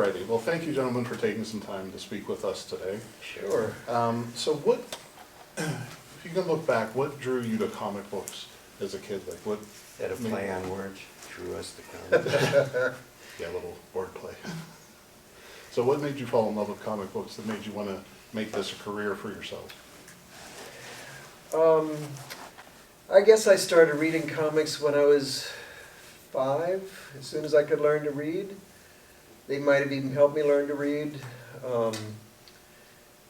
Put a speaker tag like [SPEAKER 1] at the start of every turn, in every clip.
[SPEAKER 1] righty. Well, thank you, gentlemen, for taking some time to speak with us today.
[SPEAKER 2] Sure.
[SPEAKER 1] So what, if you can look back, what drew you to comic books as a kid? Like what?
[SPEAKER 3] That a play on words, drew us to comic.
[SPEAKER 1] Yeah, a little wordplay. So what made you fall in love with comic books that made you want to make this a career for yourself?
[SPEAKER 2] I guess I started reading comics when I was 5, as soon as I could learn to read. They might have even helped me learn to read.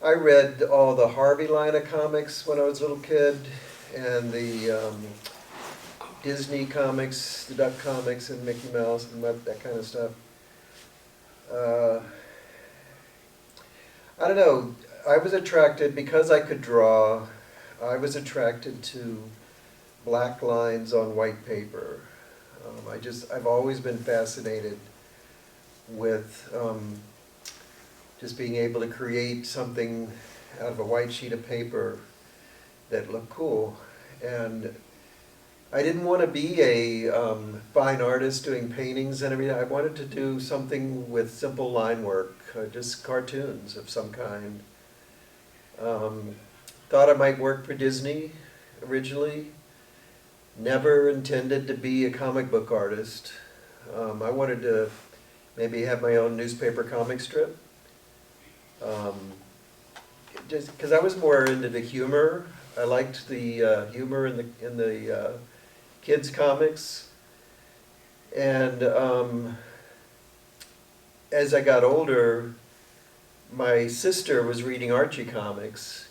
[SPEAKER 2] I read all the Harvey line of comics when I was a little kid, and the Disney comics, the Duck comics and Mickey Mouse and that kind of stuff. I don't know, I was attracted, because I could draw, I was attracted to black lines on white paper. I've always been fascinated with just being able to create something out of a white sheet of paper that looked cool. And I didn't want to be a fine artist doing paintings and everything. I wanted to do something with simple line work, just cartoons of some kind. Thought I might work for Disney originally. Never intended to be a comic book artist. I wanted to maybe have my own newspaper comic strip. Just because I was more into the humor. I liked the humor in the kids' comics. And as I got older, my sister was reading Archie comics,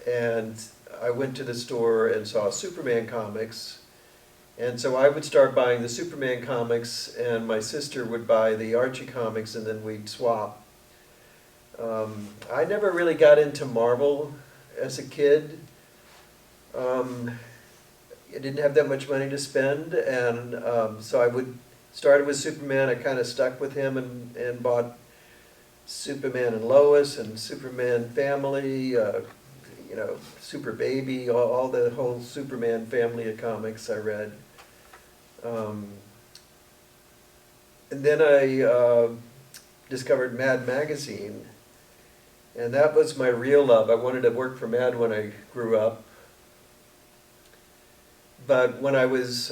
[SPEAKER 2] and I went to the store and saw Superman comics. And so I would start buying the Superman comics, and my sister would buy the Archie comics, and then we'd swap. I never really got into Marvel as a kid. I didn't have that much money to spend, and so I started with Superman. I kind of stuck with him and bought Superman and Lois and Superman Family, Super Baby, all the whole Superman family of comics I read. And then I discovered Mad Magazine, and that was my real love. I wanted to work for Mad when I grew up. But when I was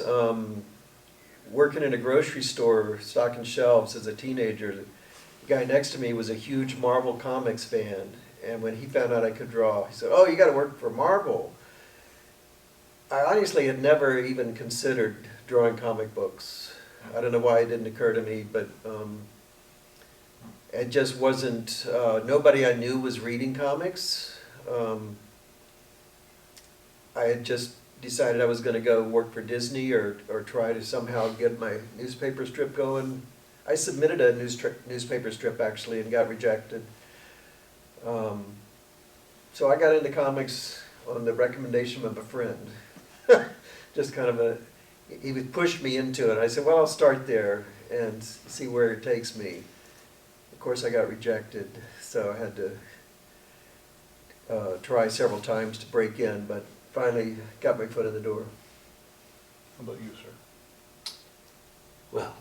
[SPEAKER 2] working in a grocery store, stocking shelves as a teenager, the guy next to me was a huge Marvel Comics fan. And when he found out I could draw, he said, "Oh, you got to work for Marvel." I honestly had never even considered drawing comic books. I don't know why it didn't occur to me, but it just wasn't, nobody I knew was reading comics. I had just decided I was going to go work for Disney or try to somehow get my newspaper strip going. I submitted a newspaper strip actually and got rejected. So I got into comics on the recommendation of a friend. Just kind of he would push me into it. I said, well, I'll start there and see where it takes me. Of course, I got rejected, so I had to try several times to break in, but finally got my foot in the door.
[SPEAKER 1] How about you, sir?
[SPEAKER 3] Well,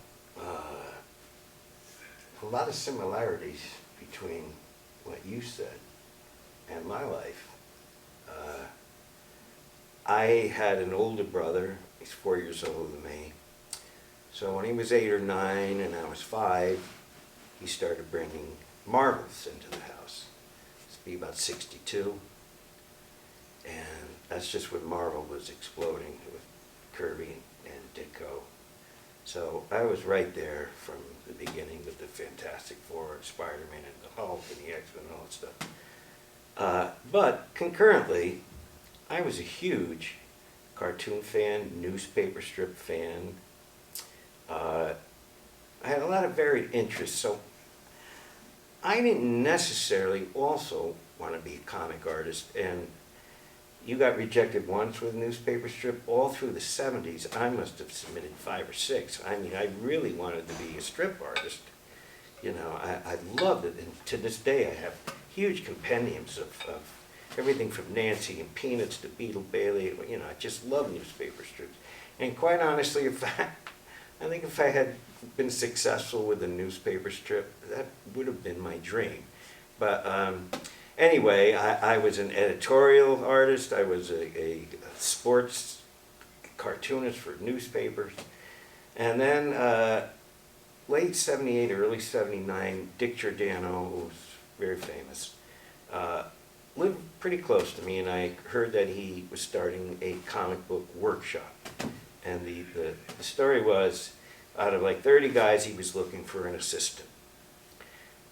[SPEAKER 3] a lot of similarities between what you said and my life. I had an older brother. He's 4 years older than me. So when he was 8 or 9 and I was 5, he started bringing Marvels into the house. This would be about 62. And that's just when Marvel was exploding with Kirby and Ditko. So I was right there from the beginning with the Fantastic Four, and Spider-Man and the Hulk and the X-Men and all that stuff. But concurrently, I was a huge cartoon fan, newspaper strip fan. I had a lot of varied interests, so I didn't necessarily also want to be a comic artist. And you got rejected once with a newspaper strip. All through the 70s, I must have submitted 5 or 6. I mean, I really wanted to be a strip artist. You know, I loved it. And to this day, I have huge compendiums of everything from Nancy and Peanuts to Beetle Bailey. You know, I just love newspaper strips. And quite honestly, I think if I had been successful with a newspaper strip, that would have been my dream. But anyway, I was an editorial artist. I was a sports cartoonist for newspapers. And then late 78, early 79, Dick Giordano, who was very famous, lived pretty close to me, and I heard that he was starting a comic book workshop. And the story was, out of like 30 guys, he was looking for an assistant.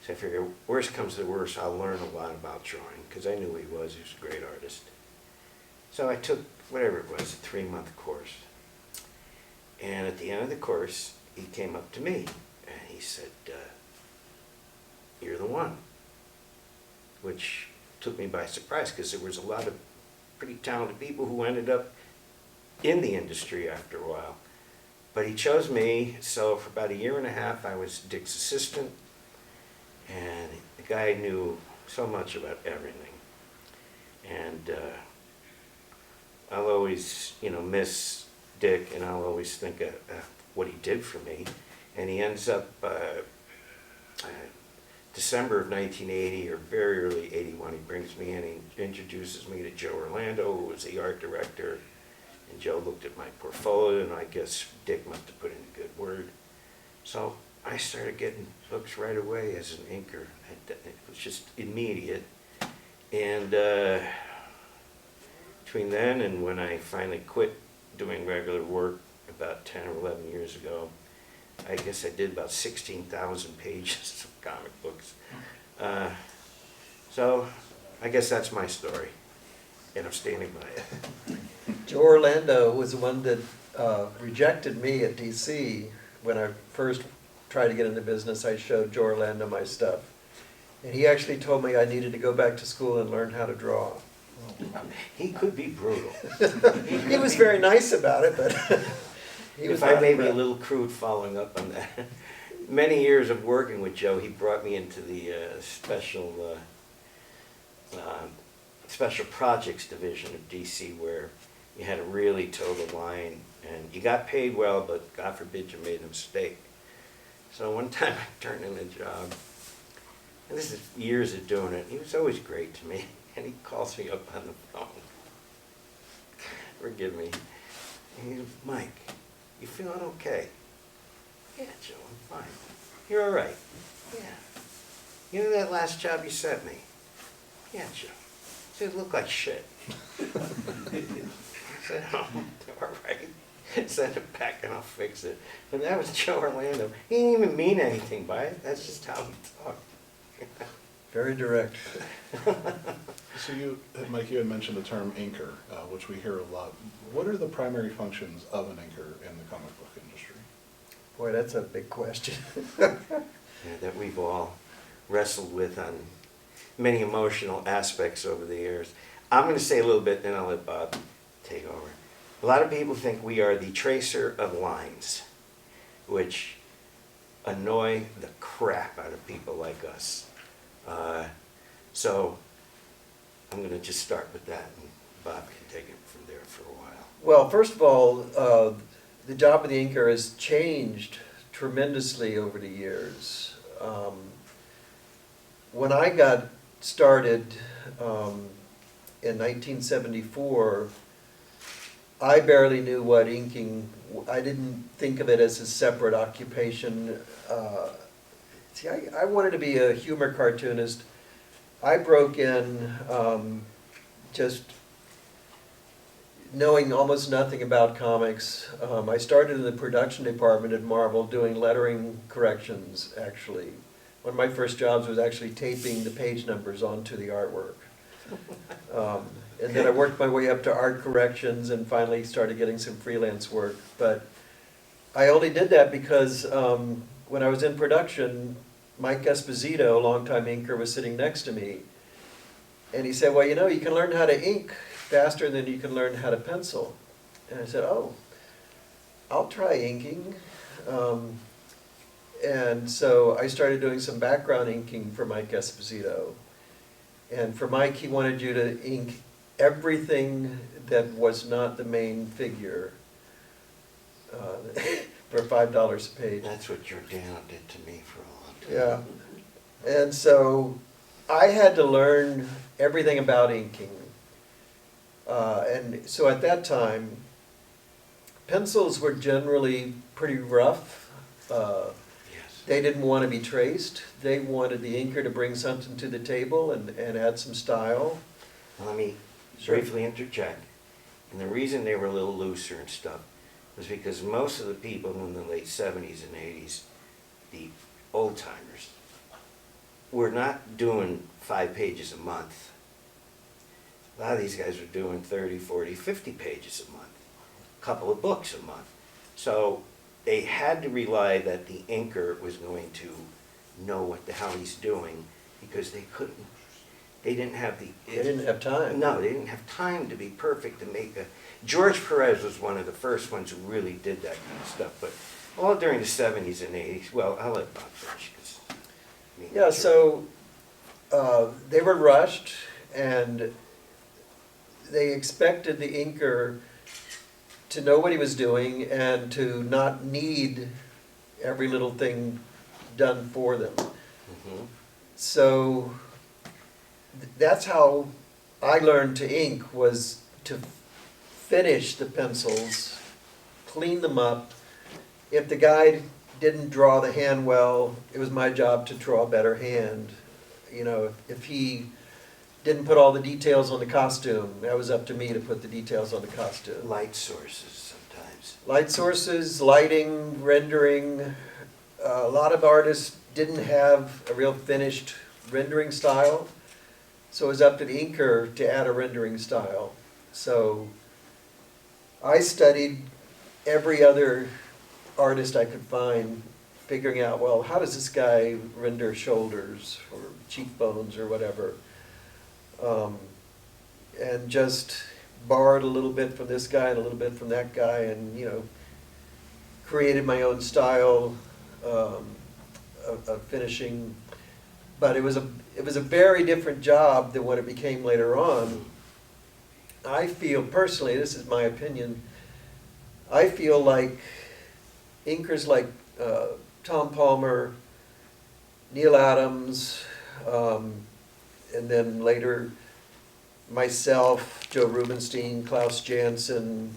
[SPEAKER 3] So I figured, worst comes to worst, I'll learn a lot about drawing, because I knew he was a great artist. So I took, whatever it was, a 3-month course. And at the end of the course, he came up to me, and he said, "You're the one," which took me by surprise, because there was a lot of pretty talented people who ended up in the industry after a while. But he chose me, so for about 1.5 years, I was Dick's assistant, and the guy knew so much about everything. And I'll always, miss Dick, and I'll always think of what he did for me. And he ends up, December of 1980, or very early 81, he brings me in, he introduces me to Joe Orlando, who was the art director. And Joe looked at my portfolio, and I guess Dick must have put in a good word. So I started getting books right away as an inker. It was just immediate. And between then and when I finally quit doing regular work about 10 or 11 years ago, I guess I did about 16,000 pages of comic books. So I guess that's my story, and I'm standing by it.
[SPEAKER 2] Joe Orlando was the one that rejected me at DC. When I first tried to get into business, I showed Joe Orlando my stuff. And he actually told me I needed to go back to school and learn how to draw.
[SPEAKER 3] He could be brutal.
[SPEAKER 2] He was very nice about it, but he was
[SPEAKER 3] If I
[SPEAKER 2] not
[SPEAKER 3] may be a
[SPEAKER 2] impressed.
[SPEAKER 3] little crude following up on that, many years of working with Joe, he brought me into the special projects division of DC, where you had to really toe the line, and you got paid well, but God forbid you made a mistake. So one time I turned in a job, and this is years of doing it. He was always great to me, and he calls me up on the phone. Forgive me. And he goes, "Mike, you feeling okay?" "Yeah, Joe, I'm fine." "You're all right?" "Yeah." "You know that last job you sent me?" "Yeah, Joe." "It looked like shit." I said, "Oh, all right. Send it back and I'll fix it." But that was Joe Orlando. He didn't even mean anything by it. That's just how he talked.
[SPEAKER 2] Very direct.
[SPEAKER 1] So Mike, you had mentioned the term inker, which we hear a lot. What are the primary functions of an inker in the comic book industry?
[SPEAKER 2] Boy, that's a big question.
[SPEAKER 3] Yeah, that we've all wrestled with on many emotional aspects over the years. I'm going to say a little bit, then I'll let Bob take over. A lot of people think we are the tracer of lines, which annoy the crap out of people like us. So I'm going to just start with that, and Bob can take it from there for a while.
[SPEAKER 2] Well, first of all, the job of the inker has changed tremendously over the years. When I got started in 1974, I barely knew what inking. I didn't think of it as a separate occupation. See, I wanted to be a humor cartoonist. I broke in just knowing almost nothing about comics. I started in the production department at Marvel doing lettering corrections, actually. One of my first jobs was actually taping the page numbers onto the artwork. And then I worked my way up to art corrections and finally started getting some freelance work. But I only did that because when I was in production, Mike Esposito, a longtime inker, was sitting next to me. And he said, "Well, you can learn how to ink faster than you can learn how to pencil." And I said, "Oh, I'll try inking." And so I started doing some background inking for Mike Esposito. And for Mike, he wanted you to ink everything that was not the main figure. For for $5 a page.
[SPEAKER 3] That's what your dad did to me for a long time.
[SPEAKER 2] Yeah. And so I had to learn everything about inking. And so at that time, pencils were generally pretty rough.
[SPEAKER 3] Yes.
[SPEAKER 2] They didn't want to be traced. They wanted the inker to bring something to the table and add some style.
[SPEAKER 3] Let me
[SPEAKER 2] Sure.
[SPEAKER 3] briefly interject. And the reason they were a little looser and stuff was because most of the people in the late 70s and 80s, the old timers, were not doing 5 pages a month. A lot of these guys were doing 30, 40, 50 pages a month, a couple of books a month. So they had to rely that the inker was going to know what the hell he's doing, because they didn't have the...
[SPEAKER 2] They didn't have time.
[SPEAKER 3] No, they didn't have time to be perfect to make a... George Perez was one of the first ones who really did that kind of stuff, but all during the 70s and 80s, well, I'll let Bob finish. 'Cause, I mean,
[SPEAKER 2] Yeah, so they were rushed, and they expected the inker to know what he was doing and to not need every little thing done for them.
[SPEAKER 3] Mhm.
[SPEAKER 2] So that's how I learned to ink, was to finish the pencils, clean them up. If the guy didn't draw the hand well, it was my job to draw a better hand. You know, if he didn't put all the details on the costume, that was up to me to put the details on the costume.
[SPEAKER 3] Light sources sometimes.
[SPEAKER 2] Light sources, lighting, rendering. A lot of artists didn't have a real finished rendering style, so it was up to the inker to add a rendering style. So I studied every other artist I could find, figuring out, well, how does this guy render shoulders or cheekbones or whatever? And just borrowed a little bit from this guy and a little bit from that guy, and, you know, created my own style of finishing. But it was a very different job than what it became later on. I feel personally, this is my opinion, I feel like inkers like Tom Palmer, Neil Adams, and then later myself, Joe Rubenstein, Klaus Janson,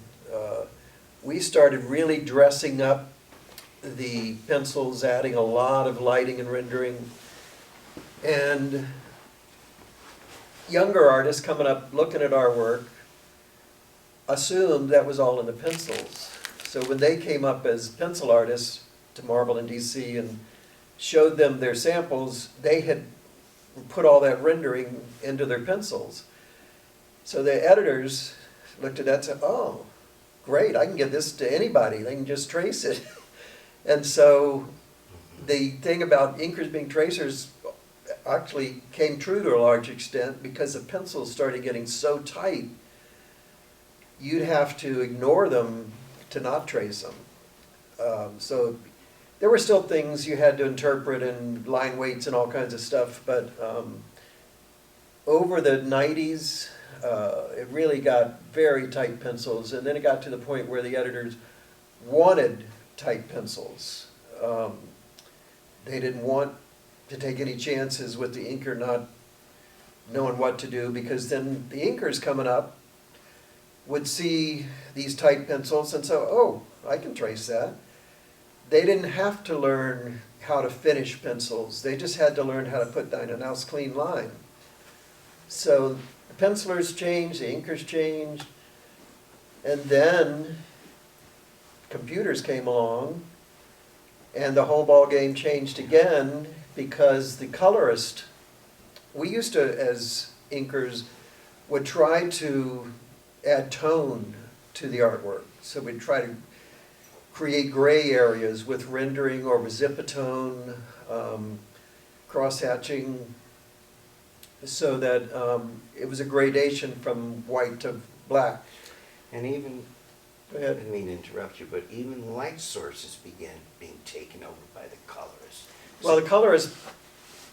[SPEAKER 2] we started really dressing up the pencils, adding a lot of lighting and rendering. And younger artists coming up looking at our work assumed that was all in the pencils. So when they came up as pencil artists to Marvel and DC and showed them their samples, they had put all that rendering into their pencils. So the editors looked at that and said, oh, great, I can give this to anybody, they can just trace it. And so the thing about inkers being tracers actually came true to a large extent, because the pencils started getting so tight, you'd have to ignore them to not trace them. So there were still things you had to interpret, and line weights and all kinds of stuff, but over the 90s, it really got very tight pencils, and then it got to the point where the editors wanted tight pencils. They didn't want to take any chances with the inker not knowing what to do, because then the inkers coming up would see these tight pencils and say, oh, I can trace that. They didn't have to learn how to finish pencils. They just had to learn how to put down a nice clean line. So the pencilers changed, the inkers changed, and then computers came along, and the whole ball game changed again, because the colorist, we used to, as inkers, would try to add tone to the artwork. So we'd try to create gray areas with rendering or with zipatone, cross-hatching, so that it was a gradation from white to black.
[SPEAKER 3] And even,
[SPEAKER 2] Go
[SPEAKER 3] I
[SPEAKER 2] ahead.
[SPEAKER 3] didn't mean to interrupt you, but even light sources began being taken over by the colorists.
[SPEAKER 2] Well, the colorist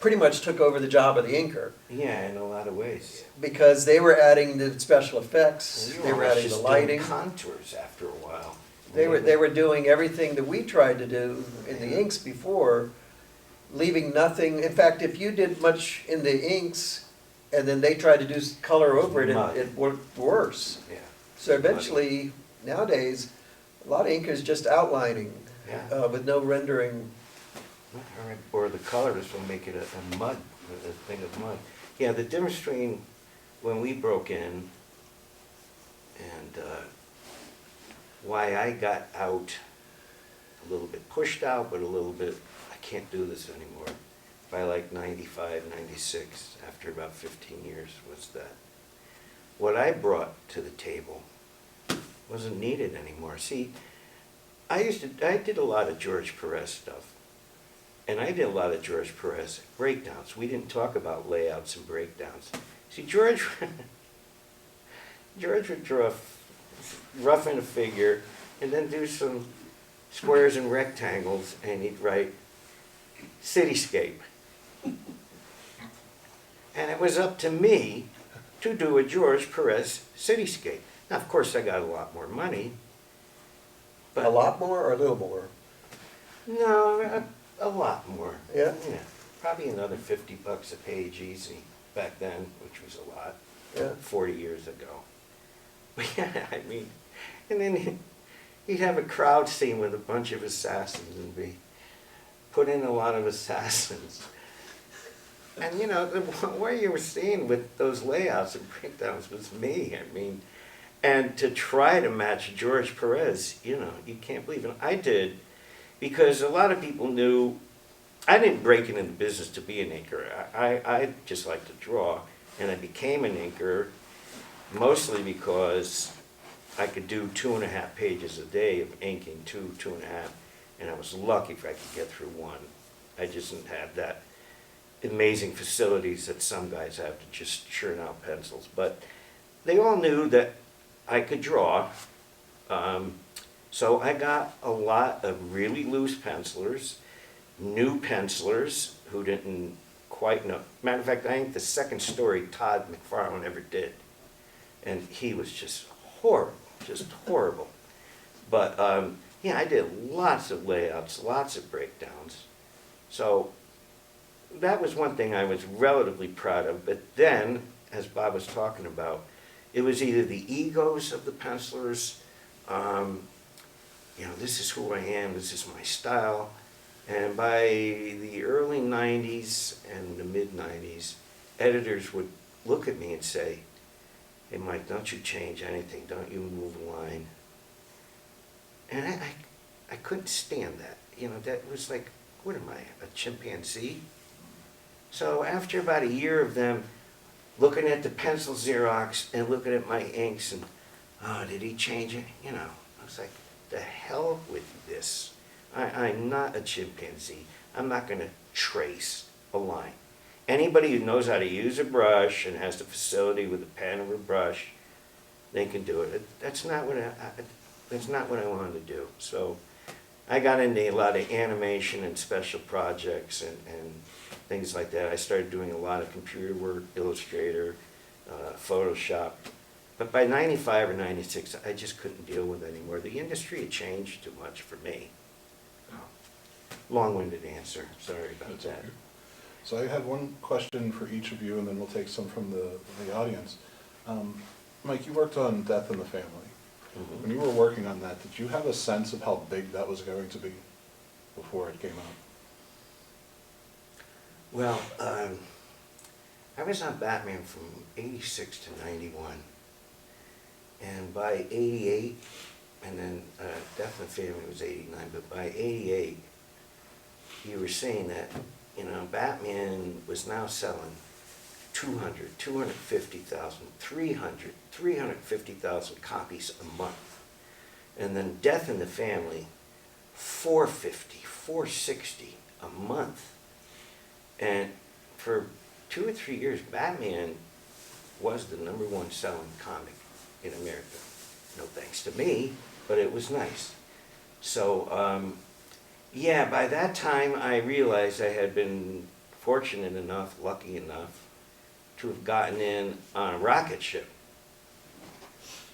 [SPEAKER 2] pretty much took over the job of the inker,
[SPEAKER 3] Yeah, in a lot of ways.
[SPEAKER 2] because they were adding the special effects,
[SPEAKER 3] You
[SPEAKER 2] they were
[SPEAKER 3] almost
[SPEAKER 2] adding the
[SPEAKER 3] just
[SPEAKER 2] lighting.
[SPEAKER 3] doing contours after a while.
[SPEAKER 2] They were doing everything that we tried to do in the inks before, leaving nothing. In fact, if you did much in the inks and then they tried to do color over it,
[SPEAKER 3] Mud.
[SPEAKER 2] it worked worse.
[SPEAKER 3] Yeah.
[SPEAKER 2] So eventually, nowadays, a lot of inkers just outlining
[SPEAKER 3] Yeah.
[SPEAKER 2] with no rendering.
[SPEAKER 3] Or the colors will make it a mud, a thing of mud. Yeah, the difference between when we broke in and why I got out, a little bit pushed out, but a little bit, I can't do this anymore, by like 95, 96, after about 15 years, was that what I brought to the table wasn't needed anymore. See, I did a lot of George Perez stuff. And I did a lot of George Perez breakdowns. We didn't talk about layouts and breakdowns. See, George would draw rough in a figure and then do some squares and rectangles, and he'd write cityscape. And it was up to me to do a George Perez cityscape. Now, of course, I got a lot more money. But
[SPEAKER 2] A lot more or a little more?
[SPEAKER 3] No, a lot more.
[SPEAKER 2] Yeah?
[SPEAKER 3] Yeah, probably another $50 a page easy back then, which was a lot,
[SPEAKER 2] Yeah.
[SPEAKER 3] 40 years ago. But yeah, I mean, and then he'd have a crowd scene with a bunch of assassins and be put in a lot of assassins. And you know, what you were seeing with those layouts and breakdowns was me, I mean, and to try to match George Perez, you know, you can't believe it. I did, because a lot of people knew I didn't break into the business to be an inker. I just like to draw, and I became an inker mostly because I could do 2.5 pages a day of inking, 2.5, and I was lucky if I could get through one. I just didn't have that amazing facilities that some guys have to just churn out pencils. But they all knew that I could draw. So I got a lot of really loose pencilers, new pencilers who didn't quite know. Matter of fact, I think the second story Todd McFarlane ever did. And he was just horrible. But yeah, I did lots of layouts, lots of breakdowns. So that was one thing I was relatively proud of. But then, as Bob was talking about, it was either the egos of the pencilers, you know, this is who I am, this is my style. And by the early 90s and the mid 90s, editors would look at me and say, "Hey Mike, don't you change anything, don't you move a line." And I couldn't stand that. You know, that was like, what am I, a chimpanzee? So after about a year of them looking at the pencil Xerox and looking at my inks and, oh, did he change it? You know, I was like, the hell with this. I'm not a chimpanzee. I'm not going to trace a line. Anybody who knows how to use a brush and has the facility with a pen or a brush, they can do it. That's not what I wanted to do. So I got into a lot of animation and special projects and things like that. I started doing a lot of computer work, Illustrator, Photoshop. But by 95 or 96, I just couldn't deal with it anymore. The industry had changed too much for me. Long-winded answer, sorry about
[SPEAKER 1] That's
[SPEAKER 3] that.
[SPEAKER 1] okay. So I have one question for each of you, and then we'll take some from the audience. Mike, you worked on Death in the Family.
[SPEAKER 3] Mhm.
[SPEAKER 1] When you were working on that, did you have a sense of how big that was going to be before it came out?
[SPEAKER 3] Well, I was on Batman from 86 to 91. And by 88, and then Death in the Family was 89, but by 88, you were saying that, you know, Batman was now selling 200, 250,000, 300, 350,000 copies a month. And then Death in the Family, 450, 460 a month. And for 2 or 3 years, Batman was the #1 selling comic in America. No thanks to me, but it was nice. So, yeah, by that time I realized I had been fortunate enough, lucky enough, to have gotten in on a rocket ship.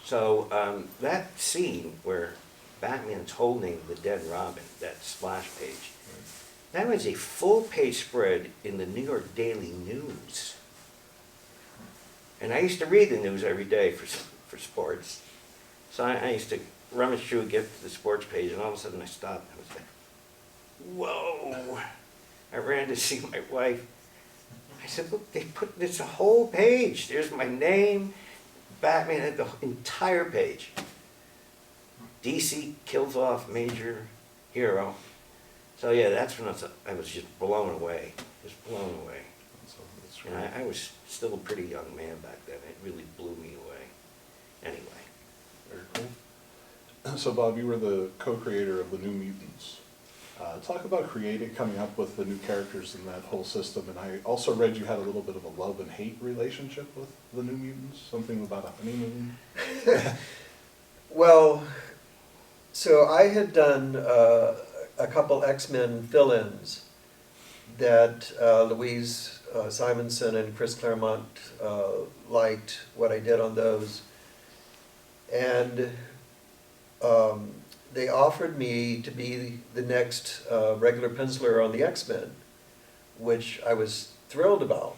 [SPEAKER 3] So that scene where Batman's holding the dead Robin, that splash page. That was a full-page spread in the New York Daily News. And I used to read the news every day for sports. So I used to rummage through and get to the sports page, and all of a sudden I stopped. I was like, whoa. I ran to see my wife. I said, look, they put this a whole page. There's my name. Batman had the entire page. DC kills off major hero. So yeah, that's when I was just blown away. Just blown away.
[SPEAKER 1] That's
[SPEAKER 3] And I was still a pretty young man back then. It really blew me away. Anyway.
[SPEAKER 1] very cool. So Bob, you were the co-creator of the New Mutants. Talk about coming up with the new characters in that whole system, and I also read you had a little bit of a love and hate relationship with the New Mutants, something about a honeymoon.
[SPEAKER 2] Well, so I had done a couple X-Men fill-ins that Louise Simonson and Chris Claremont liked what I did on those. And they offered me to be the next regular penciler on the X-Men, which I was thrilled about.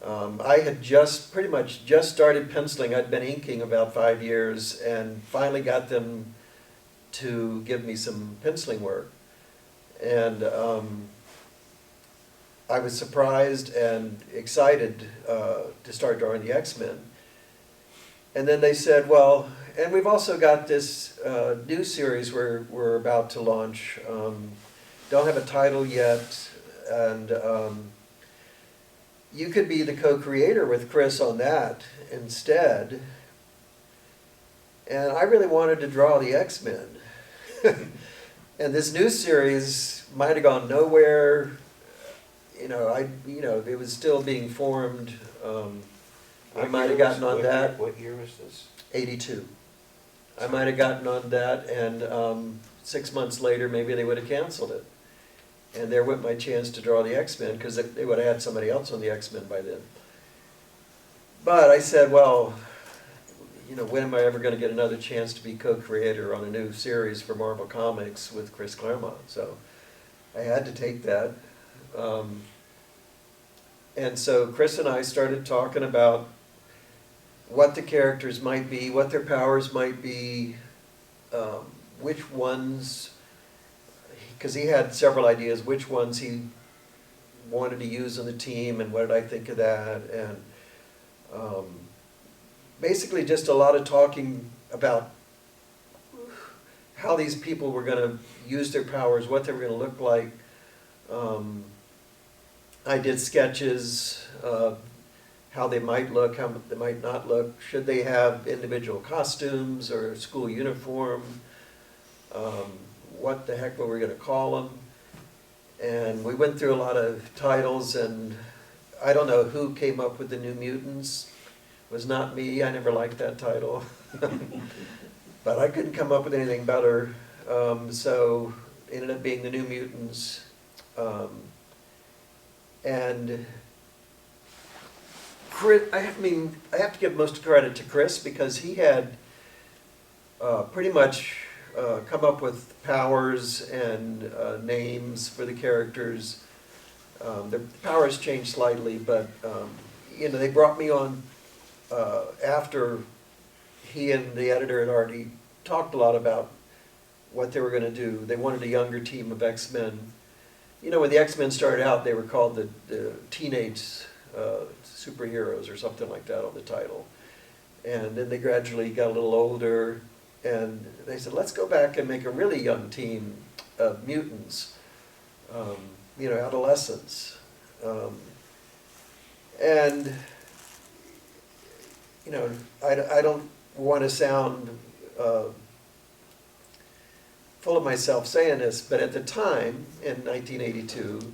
[SPEAKER 2] I had pretty much just started penciling. I'd been inking about 5 years and finally got them to give me some penciling work. And I was surprised and excited to start drawing the X-Men. And then they said, well, and we've also got this new series we're about to launch. Don't have a title yet, and you could be the co-creator with Chris on that instead. And I really wanted to draw the X-Men. And this new series might have gone nowhere. It was still being formed. I might have gotten on that.
[SPEAKER 3] What year was this?
[SPEAKER 2] 82. I might have gotten on that, and 6 months later, maybe they would have canceled it. And there went my chance to draw the X-Men, because they would have had somebody else on the X-Men by then. But I said, well, when am I ever going to get another chance to be co-creator on a new series for Marvel Comics with Chris Claremont? So I had to take that. And so Chris and I started talking about what the characters might be, what their powers might be, which ones, because he had several ideas, which ones he wanted to use on the team, and what did I think of that, and basically just a lot of talking about how these people were going to use their powers, what they were going to look like. I did sketches of how they might look, how they might not look. Should they have individual costumes or school uniform? What the heck were we going to call them? And we went through a lot of titles, and I don't know who came up with the New Mutants. It was not me. I never liked that title. But I couldn't come up with anything better. So it ended up being the New Mutants. And Chris, I have to give most credit to Chris, because he had pretty much come up with powers and names for the characters. The powers changed slightly, but they brought me on after he and the editor had already talked a lot about what they were going to do. They wanted a younger team of X-Men. When the X-Men started out, they were called the teenage superheroes or something like that on the title. And then they gradually got a little older, and they said, let's go back and make a really young team of mutants, adolescents. And I don't want to sound full of myself saying this, but at the time, in 1982,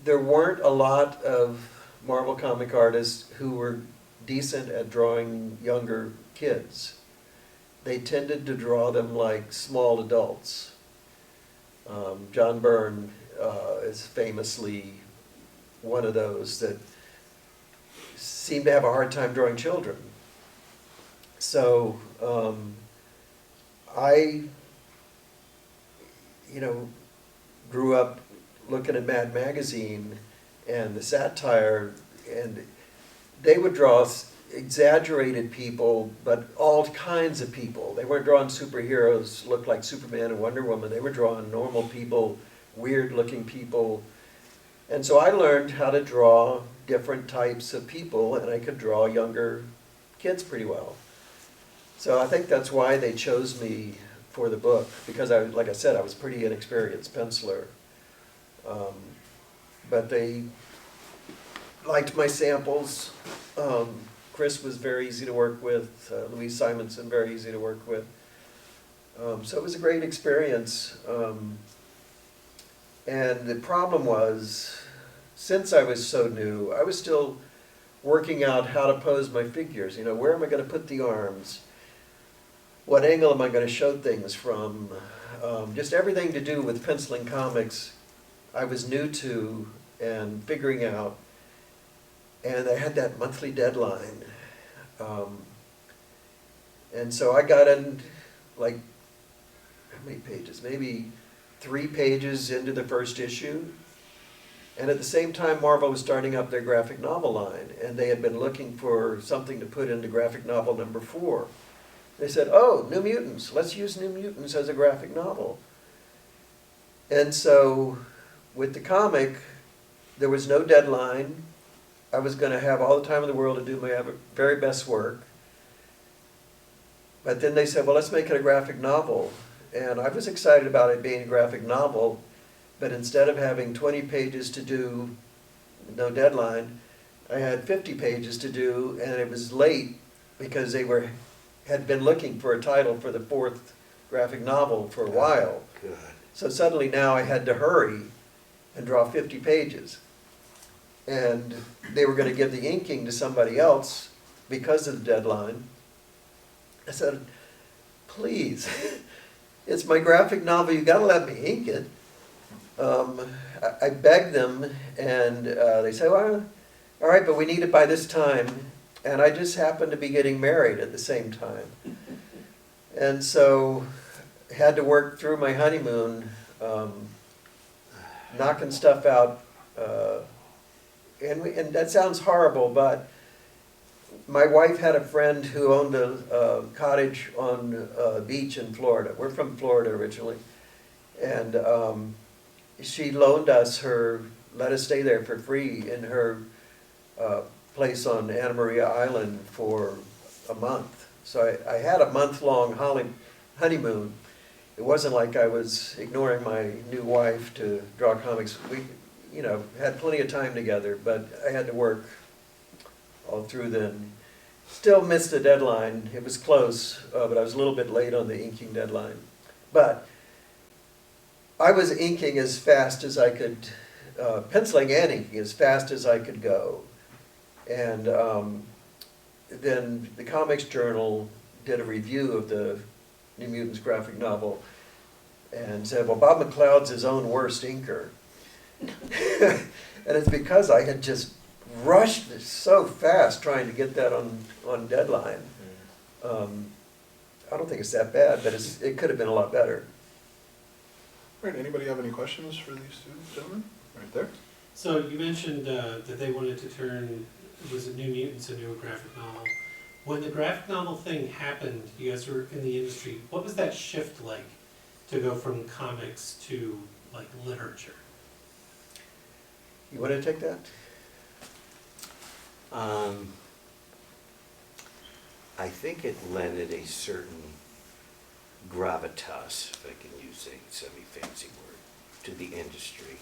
[SPEAKER 2] there weren't a lot of Marvel comic artists who were decent at drawing younger kids. They tended to draw them like small adults. John Byrne is famously one of those that seemed to have a hard time drawing children. So I, grew up looking at Mad Magazine and the satire, and they would draw exaggerated people, but all kinds of people. They weren't drawing superheroes look like Superman and Wonder Woman. They were drawing normal people, weird-looking people. And so I learned how to draw different types of people, and I could draw younger kids pretty well. So I think that's why they chose me for the book, because like I said, I was pretty inexperienced penciler. But they liked my samples. Chris was very easy to work with, Louise Simonson, very easy to work with. So it was a great experience. And the problem was, since I was so new, I was still working out how to pose my figures. Where am I going to put the arms? What angle am I going to show things from? Just everything to do with penciling comics, I was new to and figuring out. And I had that monthly deadline. And so I got in, like, how many pages? Maybe 3 pages into the first issue. And at the same time, Marvel was starting up their graphic novel line, and they had been looking for something to put into graphic novel number 4. They said, oh, New Mutants, let's use New Mutants as a graphic novel. And so with the comic, there was no deadline. I was going to have all the time in the world to do my very best work. But then they said, well, let's make it a graphic novel. And I was excited about it being a graphic novel, but instead of having 20 pages to do, no deadline, I had 50 pages to do, and it was late because they had been looking for a title for the 4th graphic novel for a while.
[SPEAKER 3] Good.
[SPEAKER 2] So suddenly now I had to hurry and draw 50 pages. And they were going to give the inking to somebody else because of the deadline. I said, please, it's my graphic novel, you got to let me ink it. I begged them, and they said, well, all right, but we need it by this time. And I just happened to be getting married at the same time. And so I had to work through my honeymoon, knocking stuff out. And that sounds horrible, but my wife had a friend who owned a cottage on a beach in Florida. We're from Florida originally. And she loaned us let us stay there for free in her place on Anna Maria Island for a month. So I had a month-long honeymoon. It wasn't like I was ignoring my new wife to draw comics. We, had plenty of time together, but I had to work all through then. Still missed the deadline. It was close, but I was a little bit late on the inking deadline. But I was inking as fast as I could, penciling and inking as fast as I could go. And then the Comics Journal did a review of the New Mutants graphic novel and said, well, Bob McLeod's his own worst inker. And it's because I had just rushed so fast trying to get that on deadline. I don't think it's that bad, but it could have been a lot better.
[SPEAKER 1] All right, anybody have any questions for these two gentlemen? Right there.
[SPEAKER 4] So you mentioned that they wanted to turn, was it New Mutants into a graphic novel? When the graphic novel thing happened, you guys were in the industry, what was that shift like to go from comics to like literature?
[SPEAKER 2] You want to take that?
[SPEAKER 3] I think it lended a certain gravitas, if I can use a semi-fancy word, to the industry.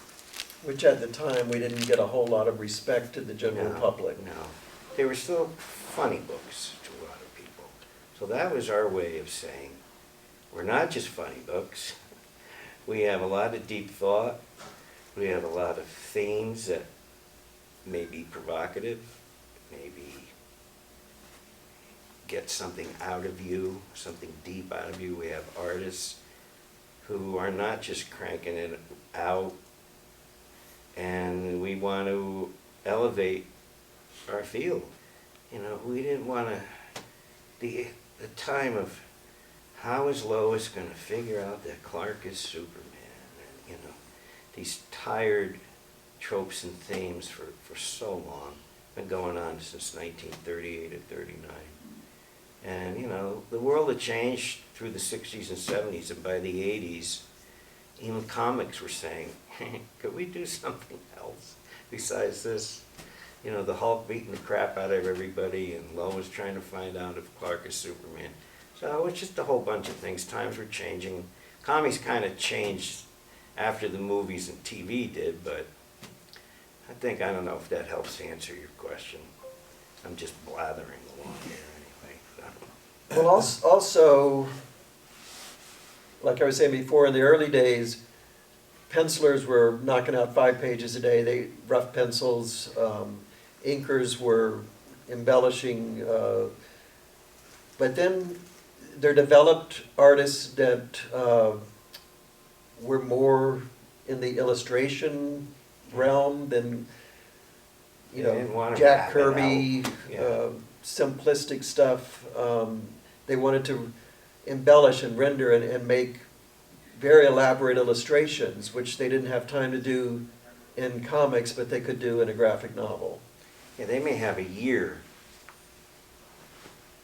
[SPEAKER 2] Which at the time, we didn't get a whole lot of respect to the general public.
[SPEAKER 3] No, they were still funny books to a lot of people. So that was our way of saying, we're not just funny books. We have a lot of deep thought. We have a lot of themes that may be provocative, maybe get something out of you, something deep out of you. We have artists who are not just cranking it out, and we want to elevate our field. We didn't want to, the time of how is Lois gonna figure out that Clark is Superman? And, these tired tropes and themes for so long, been going on since 1938 or 39. And, the world had changed through the 60s and 70s, and by the 80s, even comics were saying, could we do something else besides this? The Hulk beating the crap out of everybody, and Lois trying to find out if Clark is Superman. So it's just a whole bunch of things. Times were changing. Comics kind of changed after the movies and TV did, but I don't know if that helps answer your question. I'm just blathering along here anyway. So.
[SPEAKER 2] Well, also, like I was saying before, in the early days, pencilers were knocking out 5 pages a day. They rough pencils. Inkers were embellishing. But then there developed artists that were more in the illustration realm than,
[SPEAKER 3] They didn't want to
[SPEAKER 2] Jack
[SPEAKER 3] wrap it
[SPEAKER 2] Kirby,
[SPEAKER 3] out. Yeah.
[SPEAKER 2] simplistic stuff. They wanted to embellish and render and make very elaborate illustrations, which they didn't have time to do in comics, but they could do in a graphic novel.
[SPEAKER 3] Yeah, they may have a year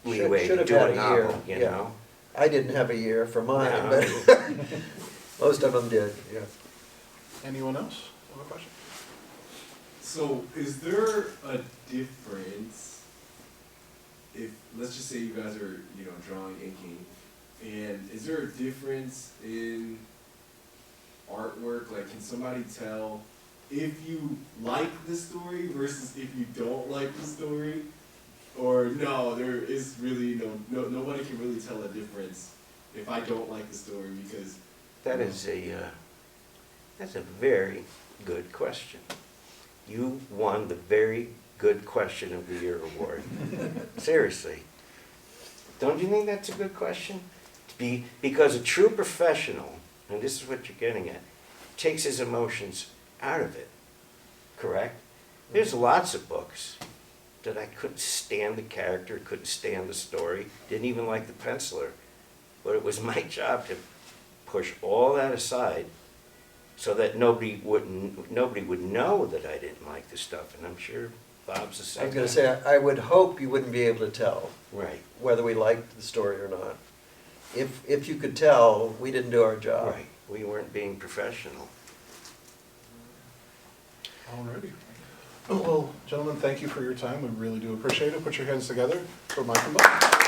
[SPEAKER 3] leeway
[SPEAKER 2] Should
[SPEAKER 3] to
[SPEAKER 2] have
[SPEAKER 3] do
[SPEAKER 2] had
[SPEAKER 3] a
[SPEAKER 2] a
[SPEAKER 3] novel,
[SPEAKER 2] year,
[SPEAKER 3] you
[SPEAKER 2] yeah.
[SPEAKER 3] know?
[SPEAKER 2] I didn't have a year for mine,
[SPEAKER 3] No.
[SPEAKER 2] but most of them did, yeah.
[SPEAKER 1] Anyone else have a question?
[SPEAKER 5] So, is there a difference if, let's just say you guys are, drawing, inking, and is there a difference in artwork? Like, can somebody tell if you like the story versus if you don't like the story? Or no, there is really nobody can really tell a difference if I don't like the story because...
[SPEAKER 3] That's a very good question. You won the very good question of the year award. Seriously. Don't you think that's a good question? Because a true professional, and this is what you're getting at, takes his emotions out of it, correct? There's lots of books that I couldn't stand the character, couldn't stand the story, didn't even like the penciler. But it was my job to push all that aside so that nobody would know that I didn't like the stuff, and I'm sure Bob's the same.
[SPEAKER 2] I was going to say, I would hope you wouldn't be able to tell
[SPEAKER 3] Right,
[SPEAKER 2] whether we liked the story or not. If you could tell, we didn't do our job.
[SPEAKER 3] right. We weren't being professional.
[SPEAKER 1] Alrighty. Well, gentlemen, thank you for your time. We really do appreciate it. Put your hands together for Mike and Bob.